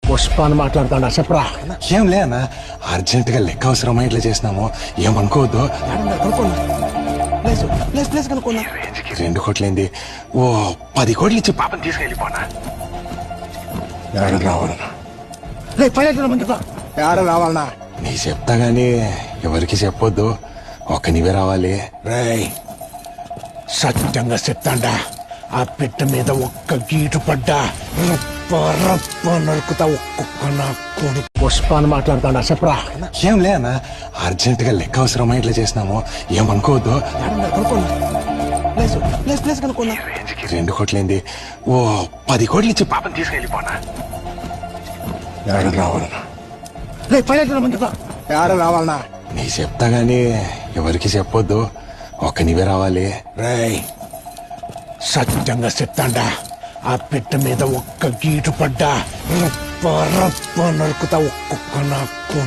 పుష్పాన్ని మాట్లాడుతాడా చెప్పరా. ఏం లే అన్న, అర్జెంట్ గా లెక్క అవసరమై ఇట్లా చేసినాము, ఏమనుకోవద్దు. కనుక్కున్నా 2 కోట్లేంది, ఓ 10 కోట్లు ఇచ్చి పాపని తీసుకెళ్ళిపోనా. రావాలన్నా రావాలన్నా నీ చెప్తా గాని ఎవరికి చెప్పొద్దు, ఒక్క నీవే రావాలి. రేయ్ సత్యంగా చెప్తాండా, ఆ పెట్ట మీద ఒక్క గీటు పడ్డా రప్ప రప్ప నరుకుతా ఒక్కొక్క నా కొడుకు. పుష్పాన్ని మాట్లాడుతాడా చెప్పరా. ఏం లే అన్న, అర్జెంట్ గా లెక్క అవసరమై ఇట్లా చేసినాము, ఏమనుకోవద్దు. కనుక్కున్నా 2 కోట్లేంది, ఓ 10 కోట్లు ఇచ్చి పాపని తీసుకెళ్ళిపోనా. రావాలన్నా రావాలన్నా నీ చెప్తా గాని ఎవరికి చెప్పొద్దు, ఒక్క నీవే రావాలి. రేయ్ సత్యంగా చెప్తాండా, ఆ పెట్ట మీద ఒక్క గీటు పడ్డా రప్ప రప్ప నరుకుతా ఒక్కొక్క నా కొడుకు.